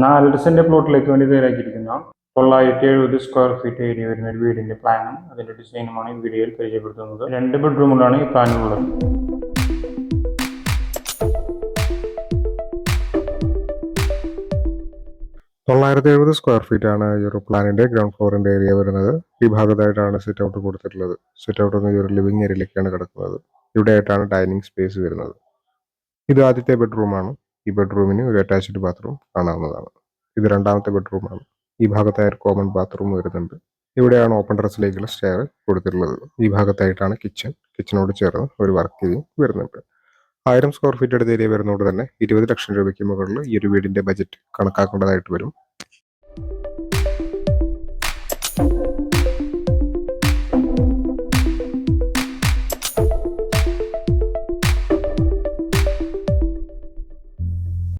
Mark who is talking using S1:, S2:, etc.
S1: 4 saint പ്ലോട്ടിലേക്ക് വേണ്ടി തയ്യാറാക്കിയിരിക്കുന്ന 970 square feet area വരുന്ന ഒരു വീടിന്റെ പ്ലാനും അതിന്റെ ഡിസൈനുമാണ് ഈ വീഡിയോയിൽ പരിചയപ്പെടുത്തുന്നത്. 2 ബെഡ്റൂമുകളാണ് ഈ പ്ലാനിലുള്ളത്.
S2: 970 സ്ക്വയർ ഫീറ്റ് ആണ് ഈ ഒരു പ്ലാനിന്റെ ഗ്രൗണ്ട് ഫ്ലോറിന്റെ ഏരിയ വരുന്നത്. ഈ ഭാഗത്തായിട്ടാണ് സിറ്റ് ഔട്ട് കൊടുത്തിട്ടുള്ളത്. സിറ്റ് ഔട്ട് ഈ ഒരു ലിവിംഗ് ഏരിയയിലേക്കാണ് കിടക്കുന്നത്. ഇവിടെ ആയിട്ടാണ് ഡൈനിങ് സ്പേസ് വരുന്നത്. ഇത് ആദ്യത്തെ ബെഡ്റൂമാണ്. ഈ ബെഡ്റൂമിന് ഒരു അറ്റാച്ച്ഡ് ബാത്റൂം കാണാവുന്നതാണ്. ഇത് രണ്ടാമത്തെ ബെഡ്റൂമാണ്. ഈ ഭാഗത്തായി ഒരു കോമൺ ബാത്റൂം വരുന്നുണ്ട്. ഇവിടെയാണ് ഓപ്പൺ ടെറസിലേക്കുള്ള സ്റ്റെയർ കൊടുത്തിട്ടുള്ളത്. ഈ ഭാഗത്തായിട്ടാണ് കിച്ചനോട് ചേർന്ന് ഒരു വർക്ക് ഏരിയയും വരുന്നുണ്ട്. 1000 സ്ക്വയർ ഫീറ്റ് എടുത്ത ഏരിയ വരുന്നതുകൊണ്ട് തന്നെ 20 ലക്ഷം രൂപയ്ക്ക് മുകളിൽ ഈ ഒരു വീടിന്റെ ബജറ്റ് കണക്കാക്കേണ്ടതായിട്ട് വരും.